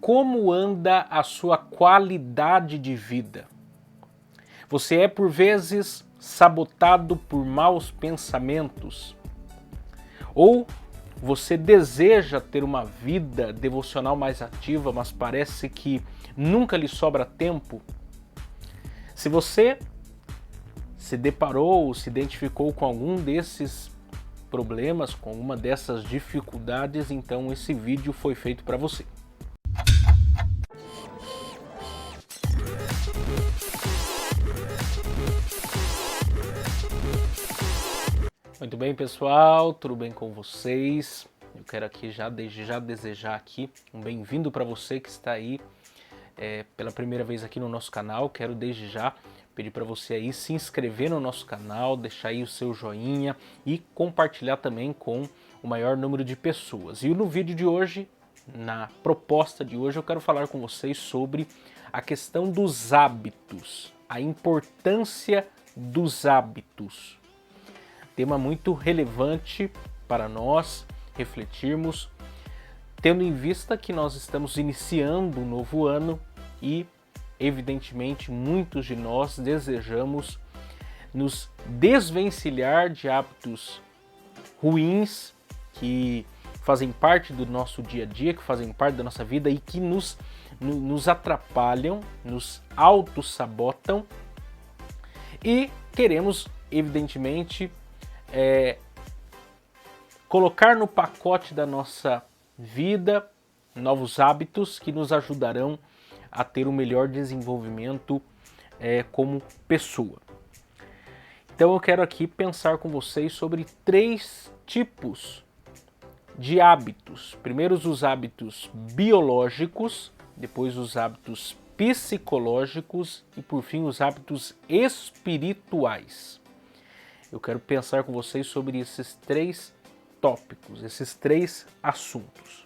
como anda a sua qualidade de vida? Você é por vezes sabotado por maus pensamentos? Ou você deseja ter uma vida devocional mais ativa, mas parece que nunca lhe sobra tempo? Se você se deparou, se identificou com algum desses problemas, com uma dessas dificuldades, então esse vídeo foi feito para você. Muito bem, pessoal, tudo bem com vocês? Eu quero aqui desde já desejar aqui um bem-vindo para você que está aí pela primeira vez aqui no nosso canal. Quero desde já pedir para você aí se inscrever no nosso canal, deixar aí o seu joinha e compartilhar também com o maior número de pessoas. E no vídeo de hoje, na proposta de hoje, eu quero falar com vocês sobre a questão dos hábitos, a importância dos hábitos. Tema muito relevante para nós refletirmos, tendo em vista que nós estamos iniciando um novo ano e, evidentemente, muitos de nós desejamos nos desvencilhar de hábitos ruins que fazem parte do nosso dia a dia, que fazem parte da nossa vida e que nos atrapalham, nos auto-sabotam, e queremos, evidentemente, colocar no pacote da nossa vida novos hábitos que nos ajudarão a ter um melhor desenvolvimento como pessoa. Então eu quero aqui pensar com vocês sobre 3 tipos de hábitos. Primeiro os hábitos biológicos, depois os hábitos psicológicos e por fim os hábitos espirituais. Eu quero pensar com vocês sobre esses 3 tópicos, esses 3 assuntos.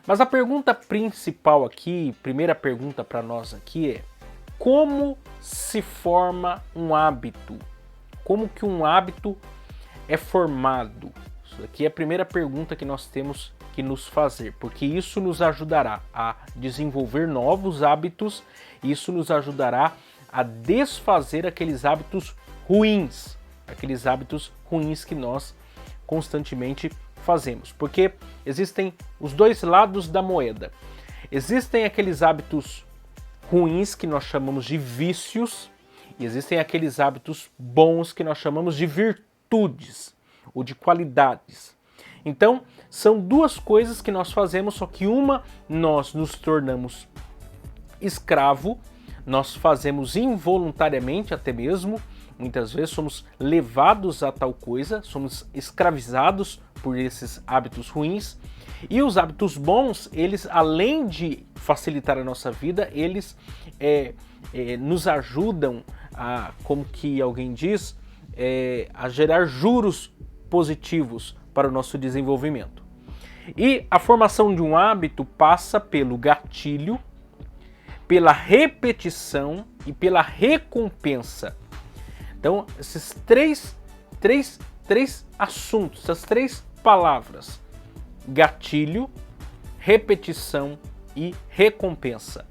Mas a pergunta principal aqui, primeira pergunta para nós aqui é: como se forma um hábito? Como que um hábito é formado? Isso aqui é a primeira pergunta que nós temos que nos fazer, porque isso nos ajudará a desenvolver novos hábitos, isso nos ajudará a desfazer aqueles hábitos ruins, que nós constantemente fazemos. Porque existem os dois lados da moeda. Existem aqueles hábitos ruins que nós chamamos de vícios e existem aqueles hábitos bons que nós chamamos de virtudes ou de qualidades. Então, são 2 coisas que nós fazemos, só que uma nós nos tornamos escravo, nós fazemos involuntariamente até mesmo. Muitas vezes somos levados a tal coisa, somos escravizados por esses hábitos ruins. E os hábitos bons, eles, além de facilitar a nossa vida, eles nos ajudam a, como que alguém diz, a gerar juros positivos para o nosso desenvolvimento. E a formação de um hábito passa pelo gatilho, pela repetição e pela recompensa. Então, esses três assuntos, essas 3 palavras: gatilho, repetição e recompensa.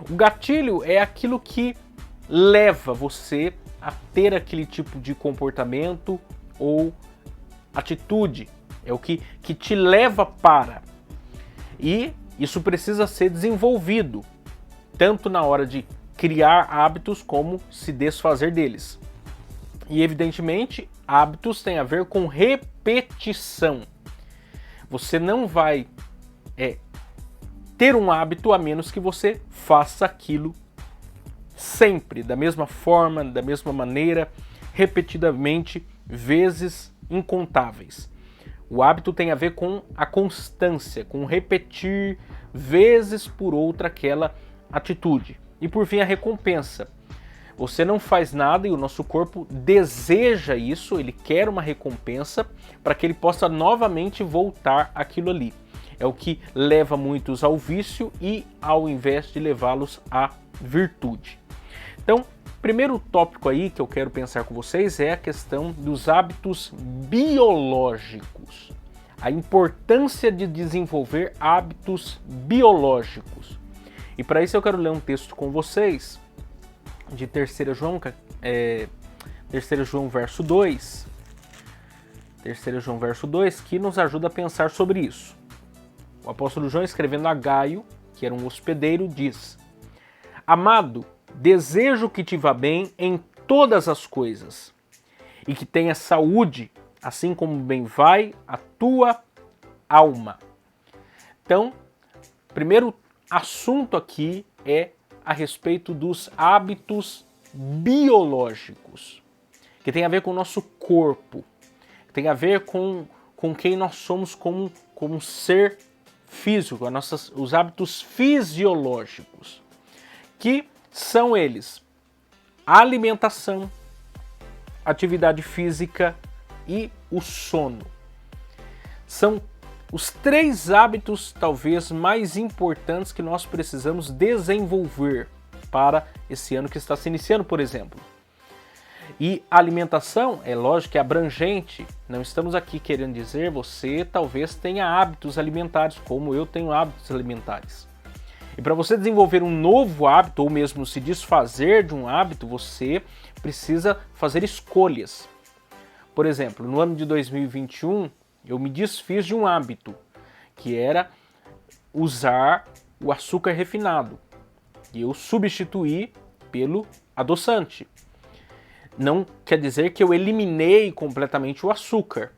O gatilho é aquilo que leva você a ter aquele tipo de comportamento ou atitude, é o que te leva para. E isso precisa ser desenvolvido, tanto na hora de criar hábitos como se desfazer deles. E evidentemente, hábitos têm a ver com repetição. Você não vai ter um hábito a menos que você faça aquilo sempre, da mesma forma, da mesma maneira, repetidamente, vezes incontáveis. O hábito tem a ver com a constância, com repetir vezes por outra aquela atitude. E por fim, a recompensa. Você não faz nada e o nosso corpo deseja isso, ele quer uma recompensa para que ele possa novamente voltar àquilo ali. É o que leva muitos ao vício e ao invés de levá-los à virtude. Então, primeiro tópico aí que eu quero pensar com vocês é a questão dos hábitos biológicos. a importância de desenvolver hábitos biológicos. E para isso eu quero ler um texto com vocês, de 3 João, 3 João verso 2, 3 João verso 2, que nos ajuda a pensar sobre isso. O apóstolo João, escrevendo a Gaio, que era um hospedeiro, diz: Amado, desejo que te vá bem em todas as coisas, e que tenha saúde, assim como bem vai a tua alma. Então, primeiro assunto aqui é a respeito dos hábitos biológicos, que tem a ver com o nosso corpo, que tem a ver com quem nós somos como um ser físico, os hábitos fisiológicos, que são eles: a alimentação, atividade física e o sono. São os 3 hábitos talvez mais importantes que nós precisamos desenvolver para esse ano que está se iniciando, por exemplo. E a alimentação, é lógico que é abrangente, não estamos aqui querendo dizer você talvez tenha hábitos alimentares, como eu tenho hábitos alimentares. E para você desenvolver um novo hábito, ou mesmo se desfazer de um hábito, você precisa fazer escolhas. Por exemplo, no ano de 2021, eu me desfiz de um hábito, que era usar o açúcar refinado. E eu substituí pelo adoçante. Não quer dizer que eu eliminei completamente o açúcar.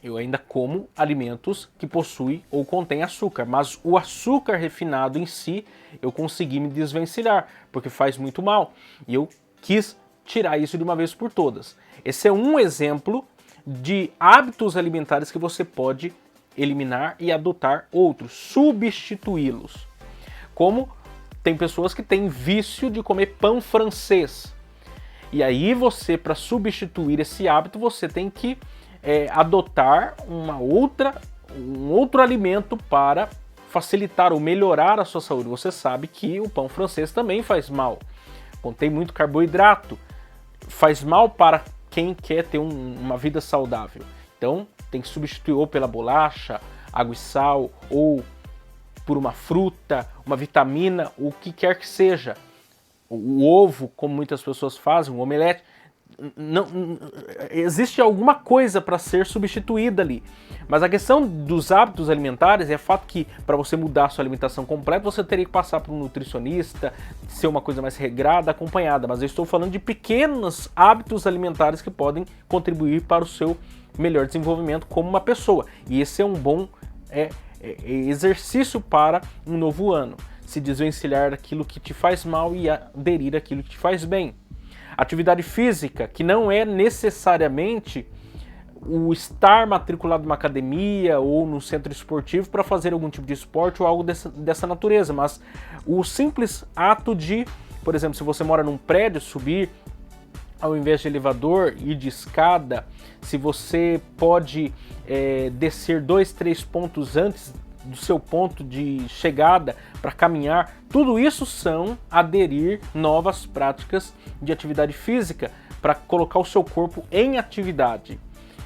Eu ainda como alimentos que possuem ou contêm açúcar, mas o açúcar refinado em si eu consegui me desvencilhar, porque faz muito mal. E eu quis tirar isso de uma vez por todas. Esse é um exemplo de hábitos alimentares que você pode eliminar e adotar outros, substituí-los. Como tem pessoas que têm vício de comer pão francês. E aí você, para substituir esse hábito, você tem que adotar um outro alimento para facilitar ou melhorar a sua saúde. Você sabe que o pão francês também faz mal. Contém muito carboidrato. Faz mal para quem quer ter uma vida saudável. Então, tem que substituir ou pela bolacha, água e sal, ou por uma fruta, uma vitamina, o que quer que seja. O ovo, como muitas pessoas fazem, um omelete. Não, existe alguma coisa para ser substituída ali. Mas a questão dos hábitos alimentares é o fato que, para você mudar a sua alimentação completa, você teria que passar por um nutricionista, ser uma coisa mais regrada, acompanhada. Mas eu estou falando de pequenos hábitos alimentares que podem contribuir para o seu melhor desenvolvimento como uma pessoa. E esse é um bom exercício para um novo ano. Se desvencilhar daquilo que te faz mal e aderir àquilo que te faz bem. Atividade física, que não é necessariamente o estar matriculado numa academia ou no centro esportivo para fazer algum tipo de esporte ou algo dessa natureza, mas o simples ato de, por exemplo, se você mora num prédio, subir ao invés de elevador, ir de escada, se você pode descer 2, 3 pontos antes do seu ponto de chegada para caminhar, tudo isso são aderir novas práticas de atividade física para colocar o seu corpo em atividade.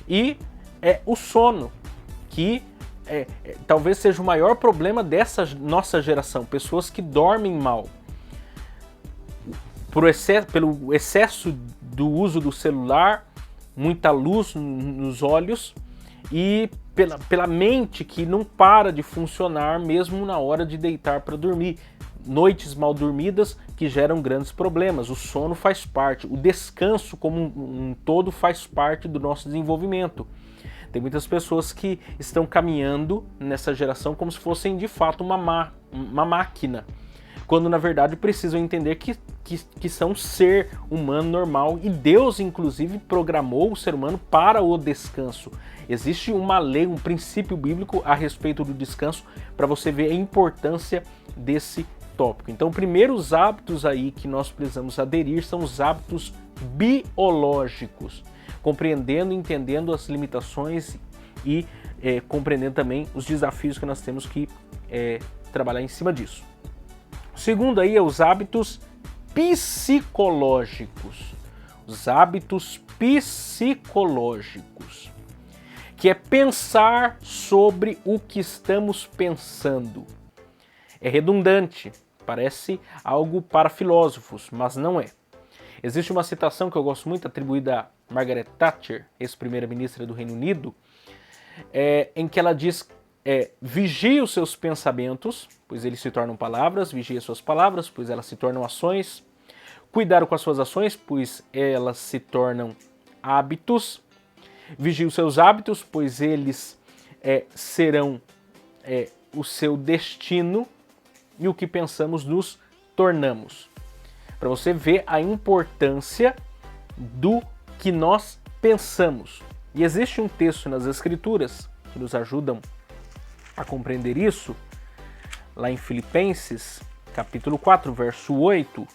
E o sono, que talvez seja o maior problema dessa nossa geração, pessoas que dormem mal. Pelo excesso do uso do celular, muita luz nos olhos e pela mente que não para de funcionar mesmo na hora de deitar para dormir. Noites mal dormidas que geram grandes problemas. O sono faz parte, o descanso como um todo faz parte do nosso desenvolvimento. Tem muitas pessoas que estão caminhando nessa geração como se fossem de fato uma máquina, quando na verdade precisam entender que são um ser humano normal e Deus inclusive programou o ser humano para o descanso. Existe uma lei, um princípio bíblico a respeito do descanso para você ver a importância desse tópico. Então, primeiros hábitos aí que nós precisamos aderir são os hábitos biológicos, compreendendo e entendendo as limitações e compreendendo também os desafios que nós temos que trabalhar em cima disso. O segundo aí é os hábitos psicológicos. Os hábitos psicológicos, que é pensar sobre o que estamos pensando. É redundante, parece algo para filósofos, mas não é. Existe uma citação que eu gosto muito, atribuída a Margaret Thatcher, ex-primeira-ministra do Reino Unido, em que ela diz: vigie os seus pensamentos, pois eles se tornam palavras, vigie as suas palavras, pois elas se tornam ações, cuidado com as suas ações, pois elas se tornam hábitos, vigie os seus hábitos, pois eles serão o seu destino, e o que pensamos nos tornamos. Para você ver a importância do que nós pensamos. E existe um texto nas Escrituras que nos ajudam a compreender isso, lá em Filipenses, capítulo 4, verso 8,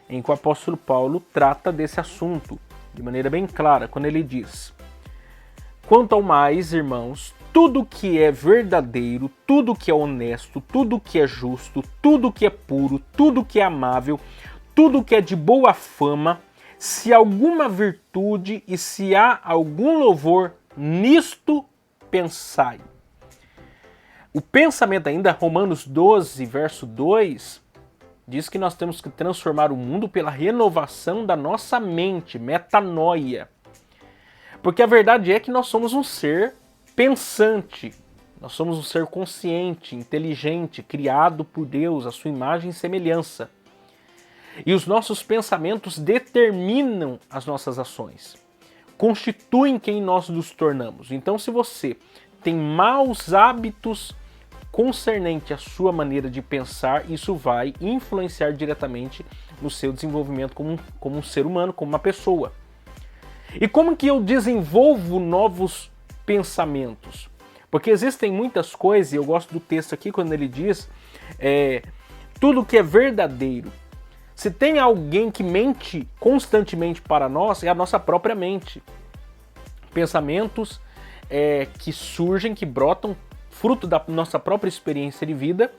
em que o apóstolo Paulo trata desse assunto de maneira bem clara, quando ele diz: quanto ao mais, irmãos, tudo que é verdadeiro, tudo que é honesto, tudo que é justo, tudo que é puro, tudo que é amável, tudo que é de boa fama, se alguma virtude e se há algum louvor, nisto pensai. O pensamento ainda, Romanos 12, verso 2, diz que nós temos que transformar o mundo pela renovação da nossa mente, metanoia. Porque a verdade é que nós somos um ser pensante, nós somos um ser consciente, inteligente, criado por Deus, à sua imagem e semelhança. E os nossos pensamentos determinam as nossas ações, constituem quem nós nos tornamos. Então, se você tem maus hábitos concernente à sua maneira de pensar, isso vai influenciar diretamente no seu desenvolvimento como um ser humano, como uma pessoa. E como que eu desenvolvo novos pensamentos? Porque existem muitas coisas, e eu gosto do texto aqui quando ele diz tudo que é verdadeiro. Se tem alguém que mente constantemente para nós, é a nossa própria mente. Pensamentos que surgem, que brotam, fruto da nossa própria experiência de vida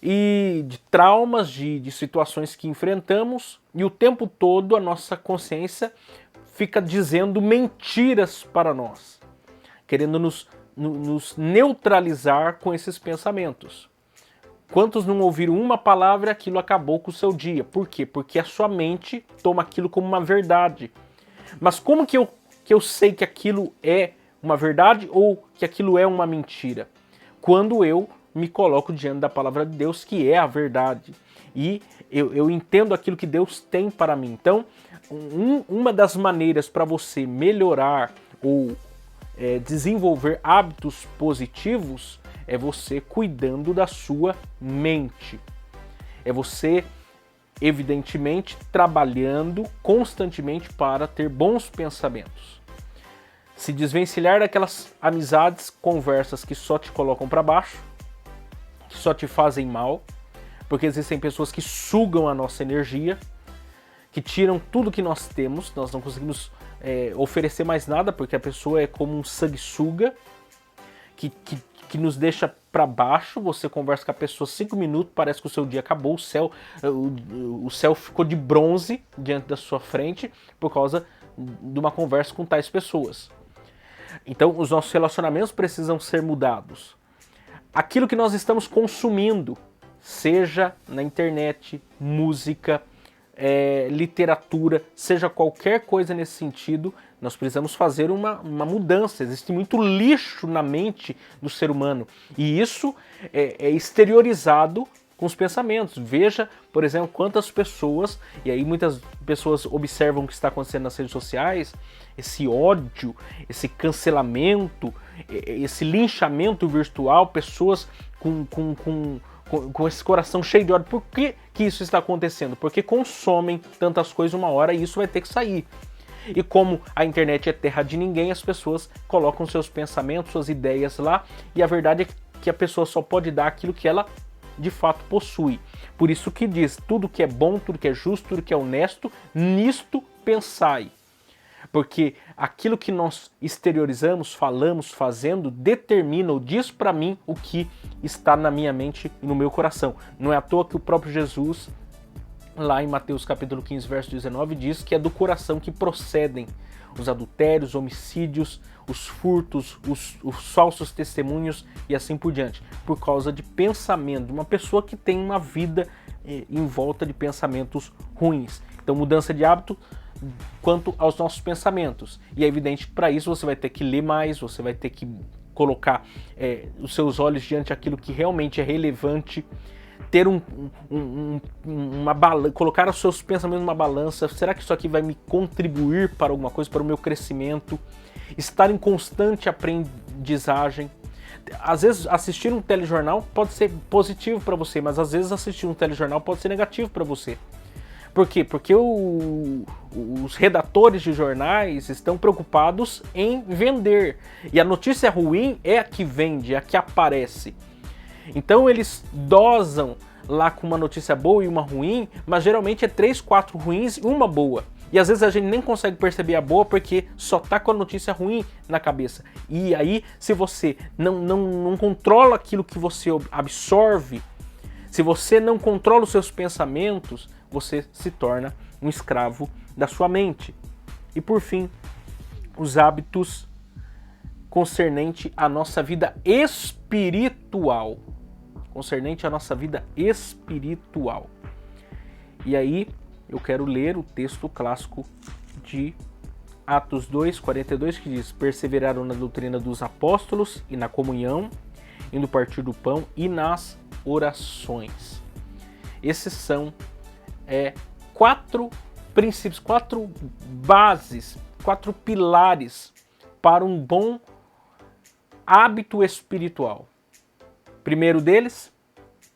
e de traumas, de situações que enfrentamos, e o tempo todo a nossa consciência fica dizendo mentiras para nós, querendo nos neutralizar com esses pensamentos. Quantos não ouviram uma palavra e aquilo acabou com o seu dia? Por quê? Porque a sua mente toma aquilo como uma verdade. Mas como que eu sei que aquilo é uma verdade ou que aquilo é uma mentira? Quando eu me coloco diante da palavra de Deus, que é a verdade. E eu entendo aquilo que Deus tem para mim. Então, uma das maneiras para você melhorar ou desenvolver hábitos positivos é você cuidando da sua mente. É você, evidentemente, trabalhando constantemente para ter bons pensamentos. Se desvencilhar daquelas amizades, conversas que só te colocam para baixo, que só te fazem mal, porque existem pessoas que sugam a nossa energia, que tiram tudo que nós temos, nós não conseguimos oferecer mais nada, porque a pessoa é como um sanguessuga, que nos deixa para baixo. Você conversa com a pessoa 5 minutos, parece que o seu dia acabou, o céu ficou de bronze diante da sua frente por causa de uma conversa com tais pessoas. Então, os nossos relacionamentos precisam ser mudados. Aquilo que nós estamos consumindo, seja na internet, música, literatura, seja qualquer coisa nesse sentido, nós precisamos fazer uma mudança. Existe muito lixo na mente do ser humano e isso é exteriorizado com os pensamentos. Veja, por exemplo, quantas pessoas, e aí muitas pessoas observam o que está acontecendo nas redes sociais, esse ódio, esse cancelamento, esse linchamento virtual, pessoas com esse coração cheio de ódio. Por que isso está acontecendo? Porque consomem tantas coisas uma hora e isso vai ter que sair. E como a internet é terra de ninguém, as pessoas colocam seus pensamentos, suas ideias lá, e a verdade é que a pessoa só pode dar aquilo que ela de fato possui. Por isso que diz, tudo que é bom, tudo que é justo, tudo que é honesto, nisto pensai. Porque aquilo que nós exteriorizamos, falamos, fazendo, determina ou diz para mim o que está na minha mente e no meu coração. Não é à toa que o próprio Jesus lá em Mateus capítulo 15, verso 19, diz que é do coração que procedem os adultérios, homicídios, os furtos, os falsos testemunhos e assim por diante, por causa de pensamento, de uma pessoa que tem uma vida em volta de pensamentos ruins. Então, mudança de hábito quanto aos nossos pensamentos. E é evidente que para isso você vai ter que ler mais, você vai ter que colocar os seus olhos diante daquilo que realmente é relevante, ter uma balança, colocar os seus pensamentos numa balança. Será que isso aqui vai me contribuir para alguma coisa, para o meu crescimento? Estar em constante aprendizagem. Às vezes assistir um telejornal pode ser positivo para você, mas às vezes assistir um telejornal pode ser negativo para você. Por quê? Porque os redatores de jornais estão preocupados em vender. E a notícia ruim é a que vende, é a que aparece. Então eles dosam lá com uma notícia boa e uma ruim, mas geralmente é 3, 4 ruins e uma boa. E às vezes a gente nem consegue perceber a boa porque só tá com a notícia ruim na cabeça. E aí, se você não controla aquilo que você absorve, se você não controla os seus pensamentos, você se torna um escravo da sua mente. E por fim, os hábitos concernente à nossa vida espiritual. Concernente à nossa vida espiritual. E aí, eu quero ler o texto clássico de Atos 2:42, que diz: perseveraram na doutrina dos apóstolos e na comunhão, e no partir do pão e nas orações. Esses são 4 princípios, 4 bases, 4 pilares para um bom hábito espiritual. Primeiro deles,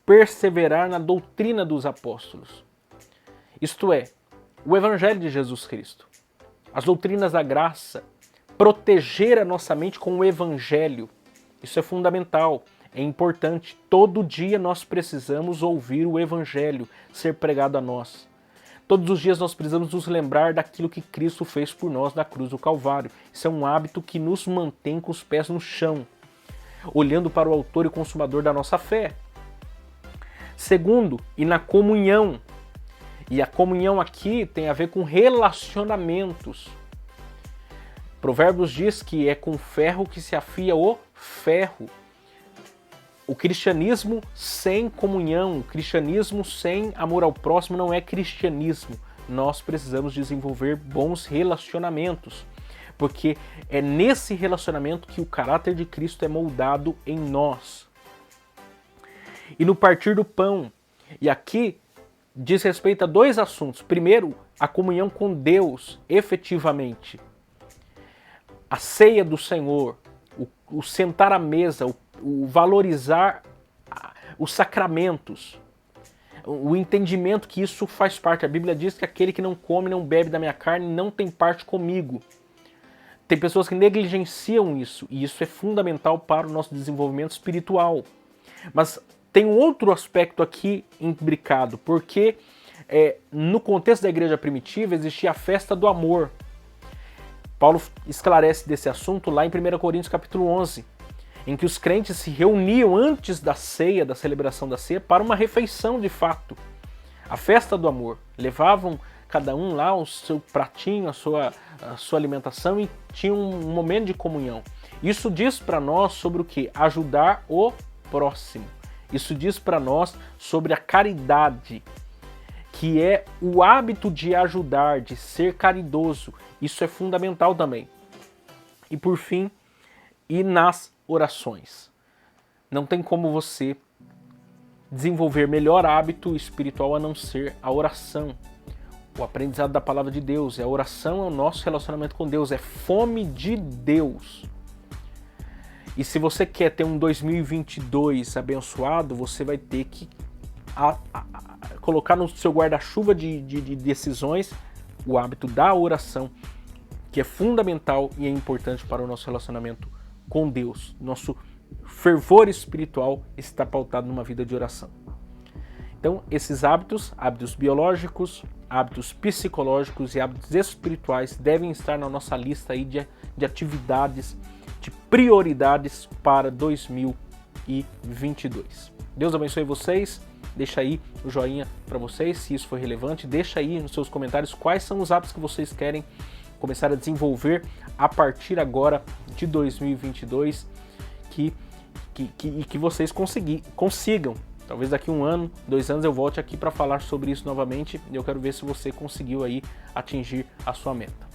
perseverar na doutrina dos apóstolos. Isto é, o Evangelho de Jesus Cristo, as doutrinas da graça, proteger a nossa mente com o Evangelho. Isso é fundamental, é importante. Todo dia nós precisamos ouvir o Evangelho ser pregado a nós. Todos os dias nós precisamos nos lembrar daquilo que Cristo fez por nós na cruz do Calvário. Isso é um hábito que nos mantém com os pés no chão, olhando para o autor e consumador da nossa fé. Segundo, e na comunhão. E a comunhão aqui tem a ver com relacionamentos. Provérbios diz que é com ferro que se afia o ferro. O cristianismo sem comunhão, o cristianismo sem amor ao próximo não é cristianismo. Nós precisamos desenvolver bons relacionamentos, porque é nesse relacionamento que o caráter de Cristo é moldado em nós. E no partir do pão, e aqui diz respeito a 2 assuntos. Primeiro, a comunhão com Deus, efetivamente. A ceia do Senhor, o sentar à mesa, o valorizar os sacramentos, o entendimento que isso faz parte. A Bíblia diz que aquele que não come, não bebe da minha carne, não tem parte comigo. Tem pessoas que negligenciam isso, e isso é fundamental para o nosso desenvolvimento espiritual. Mas tem um outro aspecto aqui imbricado, porque no contexto da igreja primitiva existia a festa do amor. Paulo esclarece desse assunto lá em 1 Coríntios capítulo 11, em que os crentes se reuniam antes da ceia, da celebração da ceia, para uma refeição de fato. A festa do amor. Levavam cada um lá o seu pratinho, a sua alimentação, e tinham um momento de comunhão. Isso diz para nós sobre o que? Ajudar o próximo. Isso diz para nós sobre a caridade, que é o hábito de ajudar, de ser caridoso. Isso é fundamental também. E por fim, e nas orações. Não tem como você desenvolver melhor hábito espiritual a não ser a oração. O aprendizado da palavra de Deus, a oração é o nosso relacionamento com Deus, é fome de Deus. E se você quer ter um 2022 abençoado, você vai ter que colocar no seu guarda-chuva de decisões o hábito da oração, que é fundamental e é importante para o nosso relacionamento com Deus. Nosso fervor espiritual está pautado numa vida de oração. Então, esses hábitos biológicos, hábitos psicológicos e hábitos espirituais devem estar na nossa lista aí de atividades, de prioridades para 2022. Deus abençoe vocês. Deixa aí o joinha para vocês, se isso foi relevante. Deixa aí nos seus comentários quais são os hábitos que vocês querem começar a desenvolver a partir agora de 2022, que vocês consigam. Talvez daqui 1 ano, 2 anos eu volte aqui para falar sobre isso novamente e eu quero ver se você conseguiu aí atingir a sua meta.